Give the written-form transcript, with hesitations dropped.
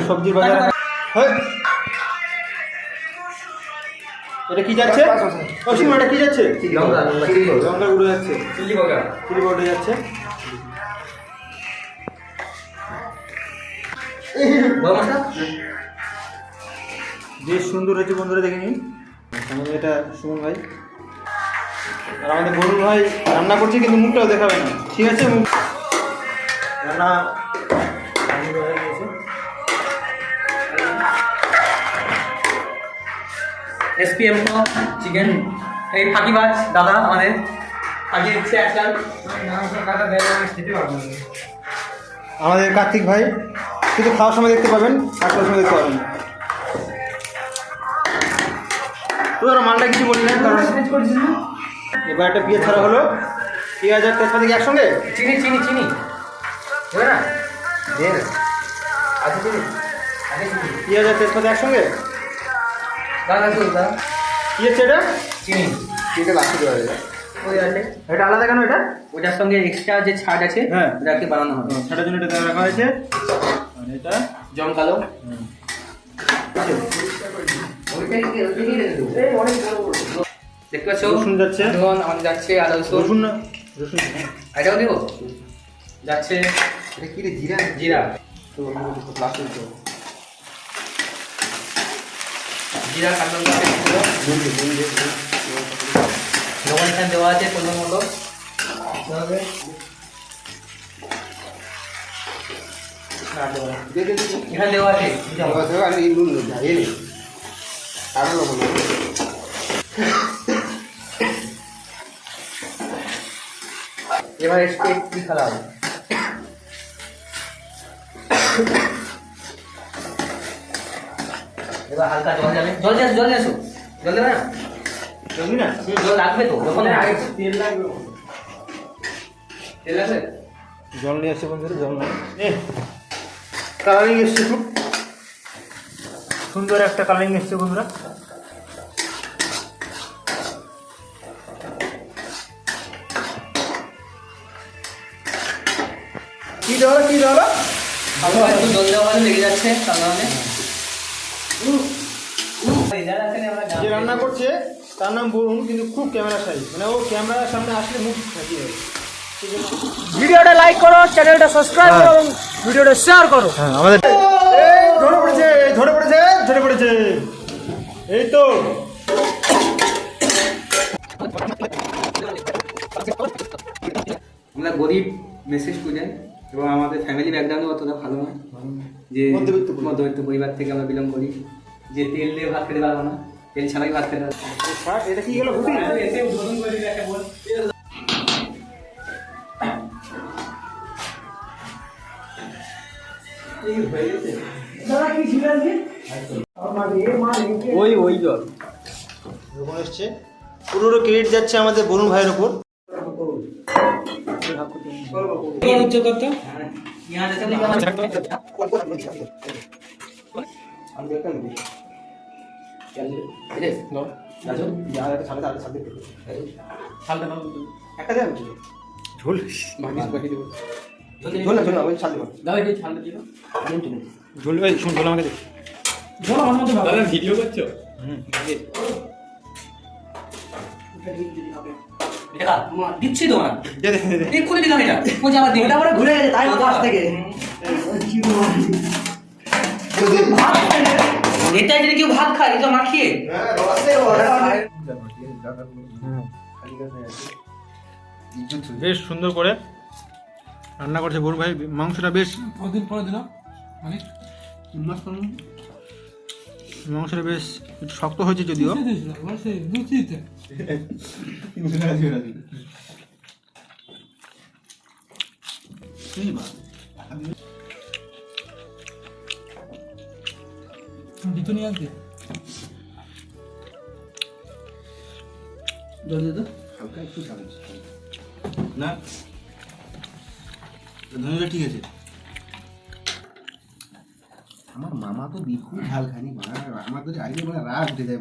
সবজির বাজার। এটা কি যাচ্ছে? অসীম এটা কি যাচ্ছে? লঙ্কা গুঁড়ো যাচ্ছে, চিলি পাউডার যাচ্ছে। বেশ সুন্দর হয়েছে বন্ধুরা, দেখে নিন। আমাদের এটা সুমন ভাই আর আমাদের বরুণ ভাই রান্না করছে, কিন্তু মুখটাও দেখাবে না, ঠিক আছে? মুখ রান্না এসপিএম চিকেন। এই ফাঁকিবাজ দাদা আমাদের ফাঁকি দিচ্ছে একটা। আমাদের কার্তিক ভাই শুধু খাওয়ার সময় দেখতে পাবেন, কাটার সময় দেখতে পাবেন। তো ওরা মালটা কিছু বলি না, কারণ এবার একটা পেঁয়াজ ছাড়া হলো। পেঁয়াজ আর তেজপাতা কি একসঙ্গে? চিনি চিনি চিনি হবে না? আচ্ছা চিনি পেঁয়াজ আর তেজপাতা একসঙ্গে? দাদা দাদা কি হচ্ছে এটা? চিনি এটা লাস্টে দেওয়া যায়। ওই আছে এটা আলাদা কেন? এটা ওটার সঙ্গে এক্সট্রা যে ছাড় আছে, হ্যাঁ, ওটাকে বানানো হবে। ছাড়ার জন্য এটা দেওয়া রাখা হয়েছে। আর এটা জমকালো দেখতে পাচ্ছ। রসুন যাচ্ছে, আমাদের যাচ্ছে আদা রসুন না, রসুন এটাও দেবো যাচ্ছে। এটা কি রে? জিরা? জিরা তো লাস্টে দিতে হবে। জিরা কাঁচা লঙ্কা লবণ এখানে দেওয়া আছে পরিমাণ মতো। এখানে দেওয়া আছে এবার স্টেপ কি খেলা হবে? এবার হালকা জল যাবে। জল নিয়ে জল নিয়ে আসো। জল দেবে না? জলদি না, জল লাগবে তো, যখন আগে তেল লাগবে। তেল লাগবে? জল নিয়ে আসছে বন্ধুরা, জল নাই। কালারিং এসছে, খুব সুন্দর একটা কালারিং এসছে বন্ধুরা। কি দেওয়া হলো? কি দেওয়া হলো? হালকা একটু জল দেওয়া হলে লেগে যাচ্ছে, তার কারণে। যে রান্না করছে তার নাম বরুণ, কিন্তু খুব ক্যামেরা সাইজ, মানে ও ক্যামেরার সামনে আসলে মুখ থাকিয়ে যাবে। ভিডিওটা লাইক করো, চ্যানেলটা সাবস্ক্রাইব করো এবং ভিডিওটা শেয়ার করো। হ্যাঁ, আমাদের ধরে পড়েছে, ধরে পড়েছে, ধরে পড়েছে, এই তো। আমরা গরিব মেসেজ স্টুডেন্ট এবং আমাদের ফ্যামিলি ব্যাকগ্রাউন্ড অতটা ভালো নয়, যে মধ্যবিত্ত পরিবার থেকে আমরা বিলং করি, যে তেল দিয়ে ভাত খেতে পারবো না, তেল ছাড়াই ভাত খেতে পারবো। এটা কি গেল? ঘুটি ওই ওই জল যখন এসছে, পুরো ক্রেডিট যাচ্ছে আমাদের বরুণ ভাইয়ের ওপর। ভিডিও করছো? দিচ্ছি তো না, এক্ষুনি দিলাম। এটা বলছি আমার দিনটা পরে ঘুরে গেছে, তাই কাছ থেকে এটাই যদি কেউ ভাত খায়, এটা মাখিয়ে বেশ সুন্দর করে রান্না করছে বরুণ ভাই। মাংসটা বেশ মাংসটা বেশ একটু শক্ত হয়েছে যদিও। না ধনেটা ঠিক আছে। আমার মামা তো বিলকুল ঝাল খানি, আমার তো আগে মানে রাগ উঠে যায়।